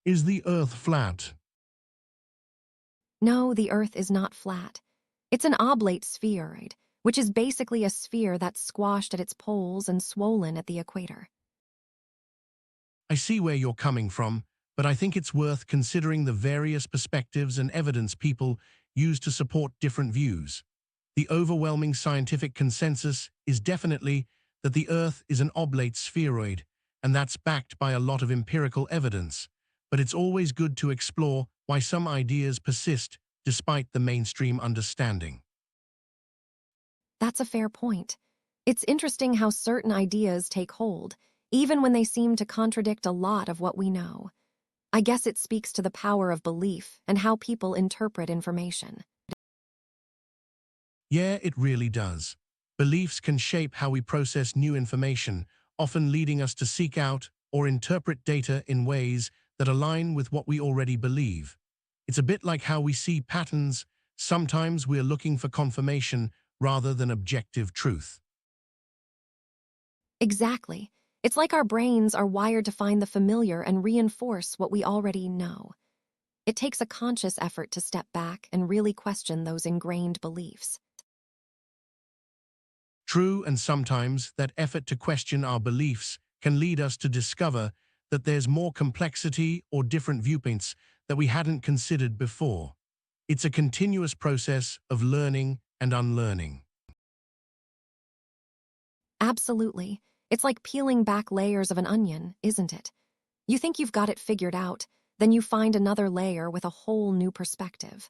Is the Earth flat? No, the Earth is not flat. It's an oblate spheroid, which is basically a sphere that's squashed at its poles and swollen at the equator. I see where you're coming from, but I think it's worth considering the various perspectives and evidence people use to support different views. The overwhelming scientific consensus is definitely that the Earth is an oblate spheroid, and that's backed by a lot of empirical evidence. But it's always good to explore why some ideas persist despite the mainstream understanding. That's a fair point. It's interesting how certain ideas take hold, even when they seem to contradict a lot of what we know. I guess it speaks to the power of belief and how people interpret information. Yeah, it really does. Beliefs can shape how we process new information, often leading us to seek out or interpret data in ways that align with what we already believe. It's a bit like how we see patterns. Sometimes we're looking for confirmation rather than objective truth. Exactly. It's like our brains are wired to find the familiar and reinforce what we already know. It takes a conscious effort to step back and really question those ingrained beliefs. True, and sometimes that effort to question our beliefs can lead us to discover that there's more complexity or different viewpoints that we hadn't considered before. It's a continuous process of learning and unlearning. Absolutely. It's like peeling back layers of an onion, isn't it? You think you've got it figured out, then you find another layer with a whole new perspective.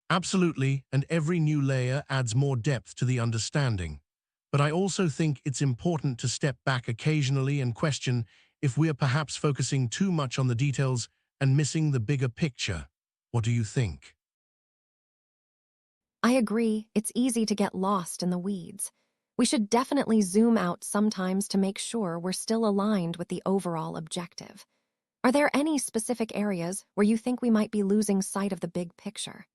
Absolutely, and every new layer adds more depth to the understanding. But I also think it's important to step back occasionally and question if we're perhaps focusing too much on the details and missing the bigger picture. What do you think? I agree, it's easy to get lost in the weeds. We should definitely zoom out sometimes to make sure we're still aligned with the overall objective. Are there any specific areas where you think we might be losing sight of the big picture?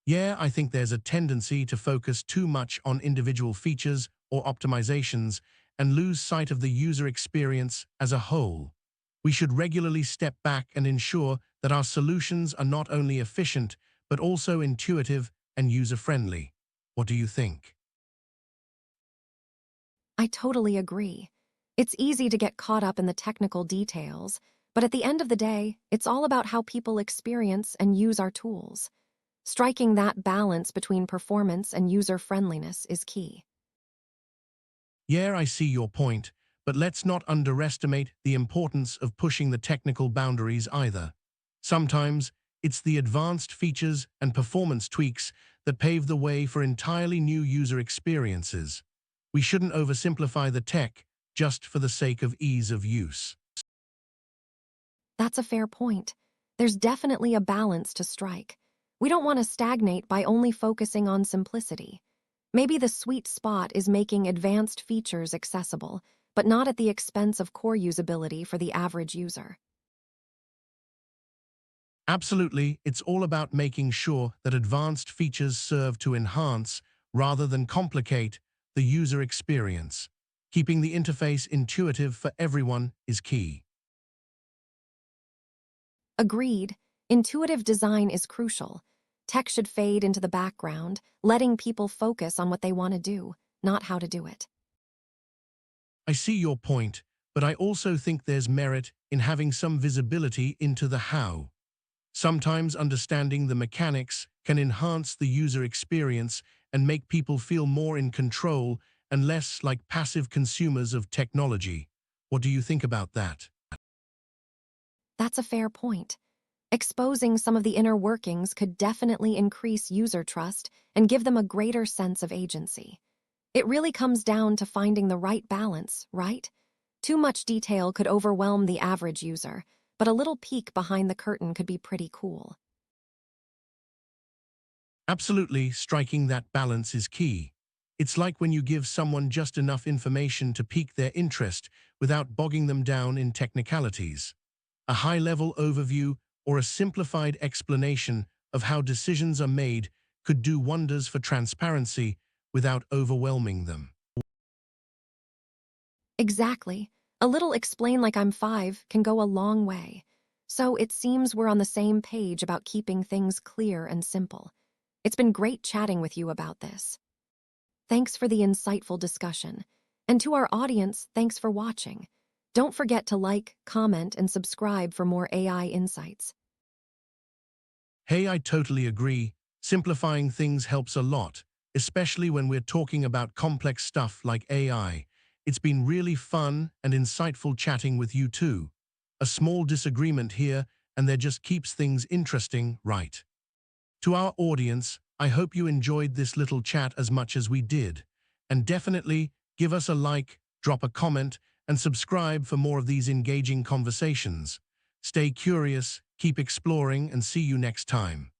Yeah, I think there's a tendency to focus too much on individual features or optimizations and lose sight of the user experience as a whole. We should regularly step back and ensure that our solutions are not only efficient, but also intuitive and user-friendly. What do you think? I totally agree. It's easy to get caught up in the technical details, but at the end of the day, it's all about how people experience and use our tools. Striking that balance between performance and user-friendliness is key. Yeah, I see your point, but let's not underestimate the importance of pushing the technical boundaries either. Sometimes, it's the advanced features and performance tweaks that pave the way for entirely new user experiences. We shouldn't oversimplify the tech just for the sake of ease of use. That's a fair point. There's definitely a balance to strike. We don't want to stagnate by only focusing on simplicity. Maybe the sweet spot is making advanced features accessible, but not at the expense of core usability for the average user. Absolutely, it's all about making sure that advanced features serve to enhance, rather than complicate, the user experience. Keeping the interface intuitive for everyone is key. Agreed, intuitive design is crucial. Tech should fade into the background, letting people focus on what they want to do, not how to do it. I see your point, but I also think there's merit in having some visibility into the how. Sometimes understanding the mechanics can enhance the user experience and make people feel more in control and less like passive consumers of technology. What do you think about that? That's a fair point. Exposing some of the inner workings could definitely increase user trust and give them a greater sense of agency. It really comes down to finding the right balance, right? Too much detail could overwhelm the average user, but a little peek behind the curtain could be pretty cool. Absolutely, striking that balance is key. It's like when you give someone just enough information to pique their interest without bogging them down in technicalities. A high-level overview or a simplified explanation of how decisions are made could do wonders for transparency without overwhelming them. Exactly. A little explain like I'm 5 can go a long way. So it seems we're on the same page about keeping things clear and simple. It's been great chatting with you about this. Thanks for the insightful discussion. And to our audience, thanks for watching. Don't forget to like, comment, and subscribe for more AI insights. Hey, I totally agree. Simplifying things helps a lot, especially when we're talking about complex stuff like AI. It's been really fun and insightful chatting with you too. A small disagreement here, and that just keeps things interesting, right? To our audience, I hope you enjoyed this little chat as much as we did. And definitely give us a like, drop a comment, and subscribe for more of these engaging conversations. Stay curious, keep exploring, and see you next time.